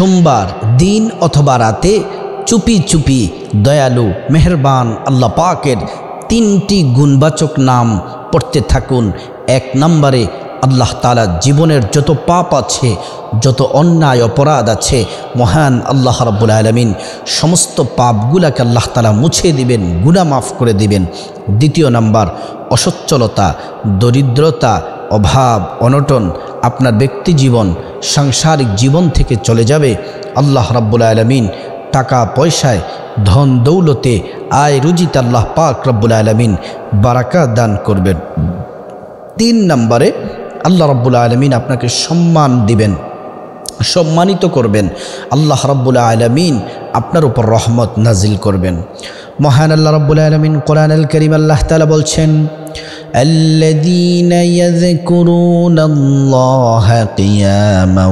সোমবার দিন অথবা রাতে চুপি চুপি দয়ালু মেহেরবান আল্লাহ পাকের 3টি গুণবাচক নাম পড়তে থাকুন। 1 নম্বরে আল্লাহ তাআলা জীবনের যত পাপ আছে, যত অন্যায় অপরাধ আছে, মহান আল্লাহ রাব্বুল আলামিন সমস্ত পাপগুলাকে আল্লাহ তাআলা মুছে দিবেন, গুনাহ মাফ করে দিবেন। 2 নম্বর, অসচ্ছলতা, দরিদ্রতা, অভাব, অনটন আপনার ব্যক্তি জীবন, সাংসারিক জীবন থেকে চলে যাবে। আল্লাহ রাব্বুল আলামিন টাকা পয়সায়, ধন দৌলতে, আয় রুজিতে আল্লাহ পাক রাব্বুল আলামিন বারাকাত দান করবেন। 3 নম্বরে আল্লাহ রাব্বুল আলামিন আপনাকে সম্মান দিবেন, সম্মানিত করবেন। আল্লাহ রাব্বুল আলামিন আপনার উপর রহমত নাজিল করবেন। মহান আল্লাহ রাব্বুল আলামিন কোরআনুল কারীম আল্লাহ তাআলা বলছেন, الذين يذكرون الله قياما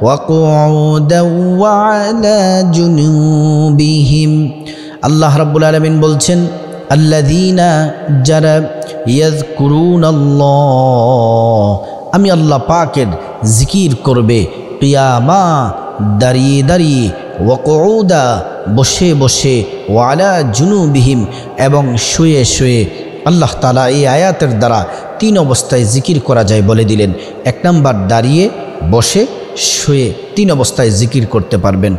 وقعودا وعلى جنوبهم। আল্লাহ রাব্বুল আলামিন বলছেন, আল্লাযীনা যারা ইয়াযকুরুনাল্লাহ, আমি আল্লাহ পাকের জিকির করবে, কিয়ামা দাঁড়িয়ে দাঁড়িয়ে, ওয়া কুউদা বসে বসে, ওয়া আলা জুনুবিহিম এবং শুয়ে শুয়ে। আল্লাহ তাআলা এই আয়াতের দ্বারা 3 অবস্থায় জিকির করা যায় বলে দিলেন। 1 নম্বর দাঁড়িয়ে, বসে, শুয়ে 3 অবস্থায় জিকির করতে পারবেন।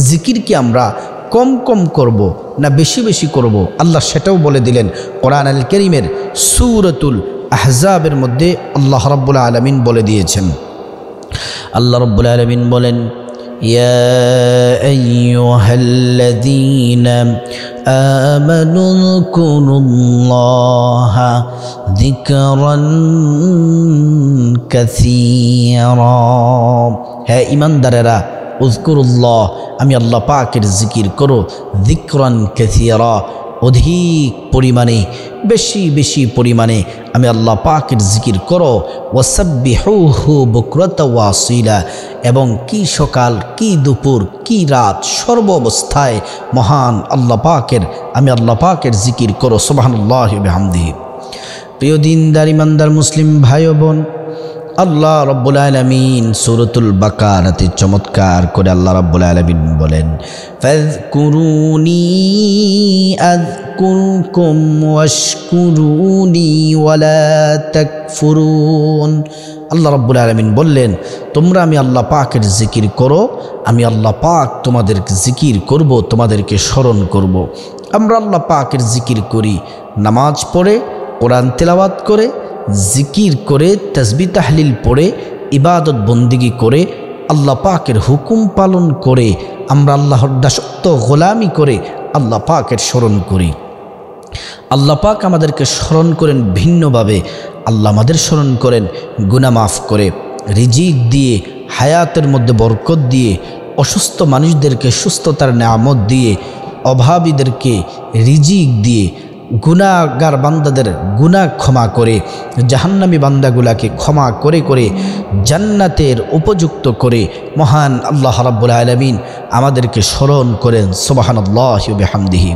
জিকির কি আমরা কম কম করব না বেশি বেশি করব, আল্লাহ সেটাও বলে দিলেন কোরআনুল কারীমের সূরাতুল আহজাবের মধ্যে আল্লাহ রাব্বুল আলামিন বলে দিয়েছেন। আল্লাহ রাব্বুল আলামিন বলেন, ইয়া আইয়ুহাল্লাযীনা আমানু যকুরুল্লাহা যিকরান কাসীরা। হে ঈমানদারেরা, উযকুরুল্লাহ, আমি আল্লাহ পাকের জিকির করো, যিকরান কাসীরা, অধিক পরিমাণে, বেশি বেশি পরিমাণে আমি আল্লাহ পাকের জিকির করো। ওয়াসাব্বিহুহু বুকরাতা ওয়া আসীলা, এবং কি সকাল, কি দুপুর, কি রাত, সর্ব অবস্থায় মহান আল্লাহ পাকের আমি আল্লাহ পাকের জিকির করো। সুবহানাল্লাহি ওয়া বিহামদিহি। প্রিয় দিনদার ইমানদার মুসলিম ভাই ও বোন, আল্লাহ রাব্বুল আলামিন সূরাতুল বাকারাতে চমৎকার করে আল্লাহ রাব্বুল আলামিন বলেন, ফাযকুরুনি আযকুরকুম ওয়াশকুরুনি ওয়ালা তাকফুরুন। আল্লাহ রাব্বুল আলামিন বললেন, তোমরা আমি আল্লাহ পাকের জিকির করো, আমি আল্লাহ পাক তোমাদেরকে জিকির করব, তোমাদেরকে স্মরণ করব। আমরা আল্লাহ পাকের জিকির করি নামাজ পড়ে, কোরআন তেলাওয়াত করে, জিকির করে, তাসবিহ তাহলিল পড়ে, ইবাদত বন্দিগি করে, আল্লাহ পাকের হুকুম পালন করে, আমরা আল্লাহর দাসত্ব গোলামি করে আল্লাহ পাকের স্মরণ করি। আল্লাহ পাক আমাদেরকে স্মরণ করেন ভিন্নভাবে। আল্লাহ আমাদের স্মরণ করেন গুনাহ মাফ করে, রিজিক দিয়ে, হায়াতের মধ্যে বরকত দিয়ে, অসুস্থ মানুষদেরকে সুস্থতার নেয়ামত দিয়ে, অভাবীদেরকে রিজিক দিয়ে, গুনাহগার বান্দাদের গুনাহ ক্ষমা করে, জাহান্নামী বান্দাগুলাকে ক্ষমা করে করে জান্নাতের উপযুক্ত করে মহান আল্লাহ রাব্বুল আলামিন আমাদেরকে স্মরণ করেন। সুবহানাল্লাহি ওয়া বিহামদিহি।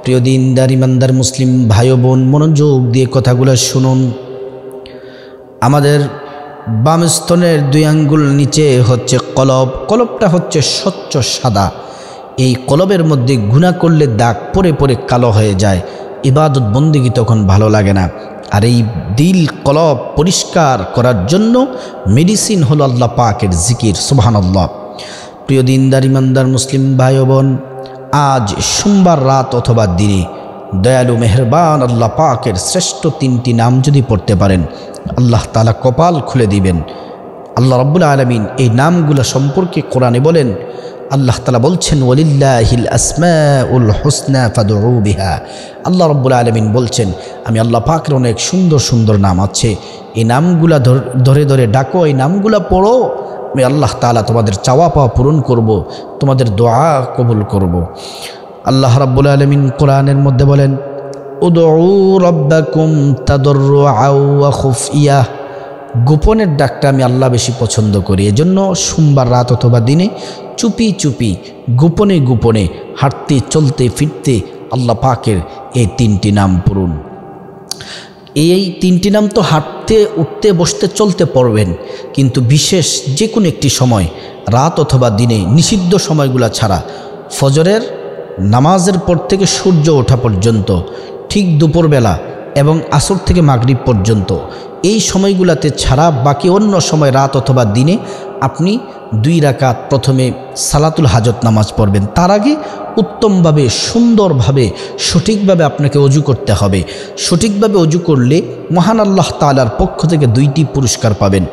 প্রিয় দিনদার ইমানদার মুসলিম ভাই ও বোন, মনোযোগ দিয়ে কথাগুলো শুনুন। আমাদের বাম স্তনের 2 আঙ্গুল নিচে হচ্ছে কলব। কলবটা হচ্ছে স্বচ্ছ সাদা। এই কলবের মধ্যে গুনাহ করলে দাগ পরে পরে কালো হয়ে যায়, ইবাদত বন্দিগি তখন ভালো লাগে না। আর এই দিল কলব পরিষ্কার করার জন্য মেডিসিন হলো আল্লাহ পাকের জিকির। সুবহানাল্লাহ। প্রিয় দিনদার ইমানদার মুসলিম ভাই ও বোন, আজ সোমবার রাত অথবা দিনে দয়ালু মেহেরবান আল্লাহ পাকের শ্রেষ্ঠ 3টি নাম যদি পড়তে পারেন, আল্লাহ তাআলা কপাল খুলে দিবেন। আল্লাহ রাব্বুল আলামিন এই নামগুলো সম্পর্কে কোরআনে বলেন, আল্লাহ তাআলা বলছেন, ওয়ালিল্লাহিল আসমাউল হুসনা ফাদউ বিহা। আল্লাহ রাব্বুল আলামিন বলছেন, আমি আল্লাহ পাকের অনেক সুন্দর সুন্দর নাম আছে, এই নামগুলা ধরে ধরে ডাকো, এই নামগুলা পড়ো, আমি আল্লাহ তাআলা তোমাদের চাওয়া পাওয়া পূরণ করব, তোমাদের দোয়া কবুল করব। আল্লাহ রাব্বুল আলামিন কোরআনের মধ্যে বলেন, উদউ রাব্বাকুম তাদাররুআও ওয়া খুফিয়া। গোপনের ডাকটা আমি আল্লাহ বেশি পছন্দ করি। এজন্য সোমবার রাত অথবা দিনে চুপি চুপি, গোপনে গোপনে, হাঁটতে চলতে ফিরতে আল্লাহ পাকের এই 3টি নাম পড়ুন। এই তিনটি নাম তো হাঁটতে উঠতে বসতে চলতে পড়বেন, কিন্তু বিশেষ যে কোনো একটি সময় রাত অথবা দিনে নিষিদ্ধ সময়গুলো ছাড়া ফজরের নামাজের পর থেকে সূর্য ওঠা পর্যন্ত, ঠিক দুপুরবেলা এবং আসর থেকে মাগরিব পর্যন্ত এই সময়গুলোতে ছাড়া বাকি অন্য সময় রাত অথবা দিনে আপনি 2 রাকাত প্রথমে সালাতুল হাজত নামাজ পড়বেন। তার আগে উত্তমভাবে সুন্দরভাবে সঠিকভাবে আপনাকে অজু করতে হবে। সঠিকভাবে অজু করলে মহান আল্লাহ তাআলার পক্ষ থেকে 2টি পুরস্কার পাবেন।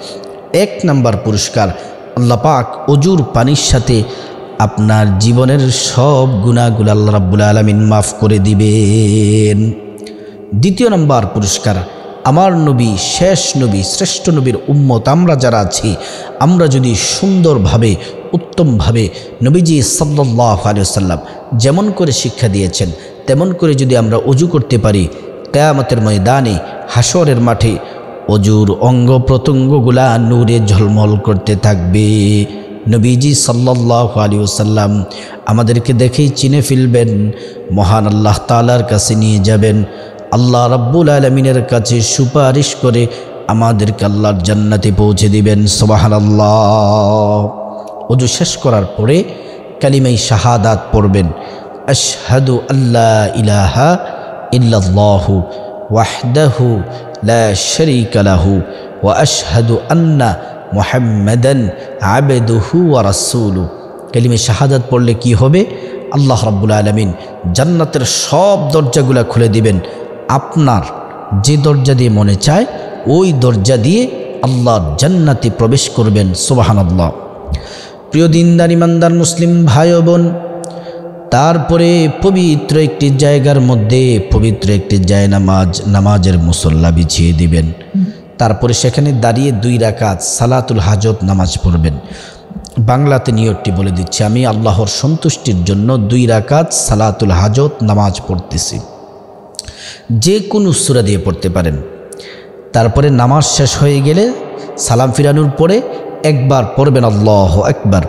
1 নাম্বার পুরস্কার, আল্লাহ পাক অজুর পানির সাথে আপনার জীবনের সব গুনাহগুলো আল্লাহ রাব্বুল আলামিন মাফ করে দিবেন। 2 নাম্বার পুরস্কার, আমার নবী, শেষ নবী, শ্রেষ্ঠ নবীর উম্মত আমরা যারা আছি, আমরা যদি সুন্দরভাবে উত্তমভাবে নবীজি সাল্লাল্লাহু আলাইহি ওয়াসাল্লাম যেমন করে শিক্ষা দিয়েছেন তেমন করে যদি আমরা অজু করতে পারি, কিয়ামতের ময়দানে হাসরের মাঠে অজুর অঙ্গ প্রত্যঙ্গগুলা নূরে ঝলমল করতে থাকবে। নবীজি সাল্লাল্লাহু আলাইহি ওয়াসাল্লাম আমাদেরকে দেখেই চিনে ফেলবেন, মহান আল্লাহ তাআলার কাছে নিয়ে যাবেন, আল্লাহ রাব্বুল আলামিনের কাছে সুপারিশ করে আমাদেরকে আল্লাহর জান্নাতে পৌঁছে দিবেন। সুবহানাল্লাহ। ওযু শেষ করার পরে কালিমায়ে শাহাদাত পড়বেন, আশহাদু আল্লা ইলাহা ইল্লাল্লাহু ওয়াহদাহু লা শারীকা লাহু ওয়া আশহাদু আন্না মুহাম্মাদান আবদুহু ওয়া রাসূলুহু। কালিমায়ে শাহাদাত পড়লে কি হবে? আল্লাহ রাব্বুল আলামিন জান্নাতের সব দরজাগুলো খুলে দিবেন। আপনার যে দরজা দিয়ে মনে চায় ওই দরজা দিয়ে আল্লাহর জান্নাতে প্রবেশ করবেন। সুবহানাল্লাহ। প্রিয় দিনদার ইমানদার মুসলিম ভাই ও বোন, তারপরে পবিত্র একটি জায়গার মধ্যে পবিত্র একটি নামাজের মুসল্লা বিছিয়ে দিবেন। তারপরে সেখানে দাঁড়িয়ে 2 রাকাত সালাতুল হাজত নামাজ পড়বেন। বাংলাতে নিয়তটি বলে দিচ্ছি, আমি আল্লাহর সন্তুষ্টির জন্য 2 রাকাত সালাতুল হাজত নামাজ পড়তেছি। যে কোনো সূরা দিয়ে পড়তে পারেন। তারপরে নামাজ শেষ হয়ে গেলে সালাম ফিরানোর পরে একবার পড়বেন আল্লাহু আকবার,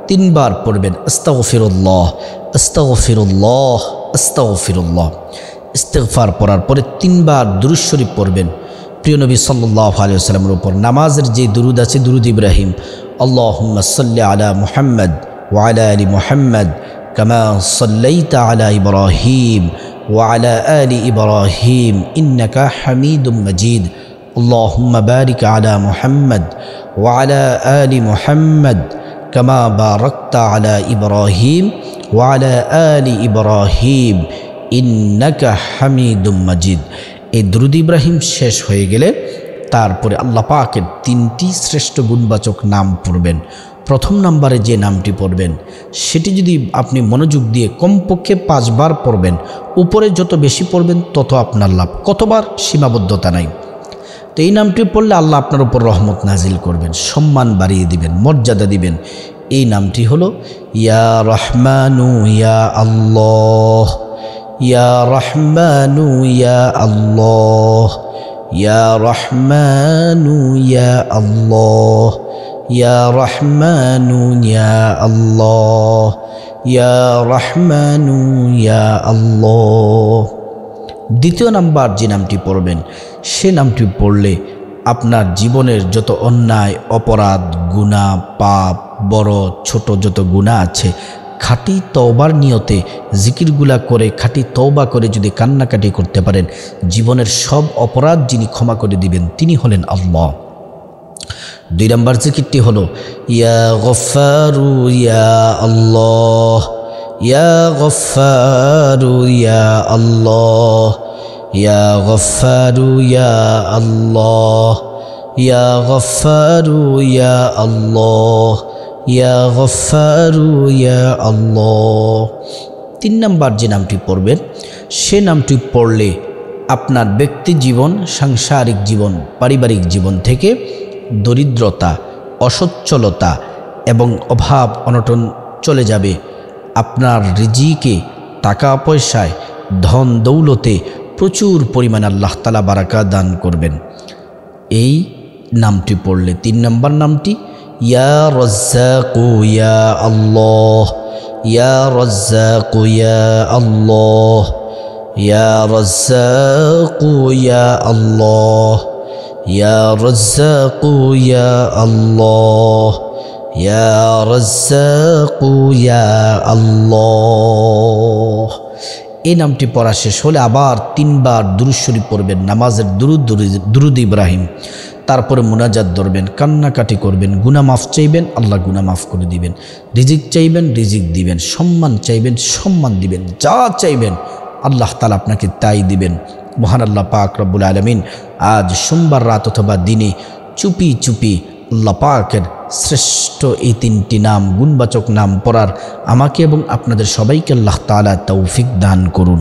3 বার পড়বেন আস্তাগফিরুল্লাহ আস্তাগফিরুল্লাহ আস্তাগফিরুল্লাহ। ইস্তিগফার পড়ার পরে 3 বার দুরূদ শরীফ পড়বেন প্রিয় নবী সাল্লাল্লাহু আলাইহি ওয়াসাল্লামের উপর। নামাজের যে দুরূদ আছে দুরূদ ইব্রাহিম, আল্লাহুম্মা সাল্লি আলা মুহাম্মদ ওয়া আলা আলি মুহাম্মদ কামা সাল্লাইতা আলা ইব্রাহিম ওয়া আলা আলি ইব্রাহিম ইন্নাকা হামিদুম মাজিদ। আল্লাহুম্মা বারিক আলা মুহাম্মদ ওয়া আলা আলি মুহাম্মদ কামা বারাকতা আলা ইব্রাহিম ওয়া আলা আলি ইব্রাহিম ইন্নাকা হামিদুম মাজিদ। এই দুরূদ ইব্রাহিম শেষ হয়ে গেলে তারপরে আল্লাহ পাকের 3টি শ্রেষ্ঠ গুণবাচক নাম পড়বেন। প্রথম নম্বরে যে নামটি পড়বেন সেটি যদি আপনি মনোযোগ দিয়ে কমপক্ষে 5 বার পড়বেন, উপরে যত বেশি পড়বেন তত আপনার লাভ, কতবার সীমাবদ্ধতা নাই। তো এই নামটি পড়লে আল্লাহ আপনার উপর রহমত নাজিল করবেন, সম্মান বাড়িয়ে দিবেন, মর্যাদা দিবেন। এই নামটি হলো ইয়া রহমানু ইয়া আল্লাহ, ইয়া রহমানু ইয়া আল্লাহ, ইয়া রহমানু ইয়া আল্লাহ, ইয়া রহমানু ইয়া আল্লাহ, ইয়া রহমানু ইয়া আল্লাহ। 2য় নাম্বার যে নামটি পড়বেন সে নামটি পড়লে আপনার জীবনের যত অন্যায় অপরাধ গুনাহ পাপ বড় ছোট যত গুনাহ আছে খাঁটি তওবার নিয়তে জিকিরগুলা করে খাঁটি তওবা করে যদি কান্নাকাটি করতে পারেন, জীবনের সব অপরাধ যিনি ক্ষমা করে দিবেন তিনি হলেন আল্লাহ। 2 নম্বর জিকিরটি হলো ইয়া গফফারু ইয়া আল্লাহ, ইয়া গফফারু ইয়া আল্লাহ, ইয়া গফফারু ইয়া আল্লাহ, ইয়া গফফারু ইয়া আল্লাহ, ইয়া গফফারু ইয়া আল্লাহ। 3 নম্বর যে নামটি পড়বেন সে নামটি পড়লে আপনার ব্যক্তি জীবন, সাংসারিক জীবন, পারিবারিক জীবন থেকে দরিদ্রতা, অসচ্ছলতা এবং অভাব অনটন চলে যাবে। আপনার রিজিকে, টাকা পয়সায়, ধন দৌলতে প্রচুর পরিমাণে আল্লাহ তাআলা বারাকা দান করবেন। এই নামটি পড়লে 3 নম্বর নামটি ইয়া রাজ্জাকু ইয়া আল্লাহ, ইয়া রাজ্জাকু ইয়া আল্লাহ, ইয়া রাজ্জাকু ইয়া আল্লাহ, ইয়া রাজ্জাকু ইয়া আল্লাহ, ইয়া রাজ্জাকু ইয়া আল্লাহ। এই নামটি পড়া শেষ হলে আবার 3 বার দুরূদ শরীফ পড়বেন, নামাজের দুরূদ ইব্রাহিম। তারপরে মুনাজাত ধরবেন, কান্নাকাটি করবেন, গুনাহ মাফ চাইবেন, আল্লাহ গুনাহ মাফ করে দিবেন। রিজিক চাইবেন, রিজিক দিবেন। সম্মান চাইবেন, সম্মান দিবেন। যা চাইবেন আল্লাহ তাআলা আপনাকে তাই দিবেন। মহান আল্লাহ পাক রব্বুল আলামিন আজ সোমবার রাত অথবা দিনে চুপি চুপি আল্লাহ পাকের শ্রেষ্ঠ এই 3টি নাম, গুণবাচক নাম পড়ার আমাকে এবং আপনাদের সবাইকে আল্লাহ তাআলা তৌফিক দান করুন।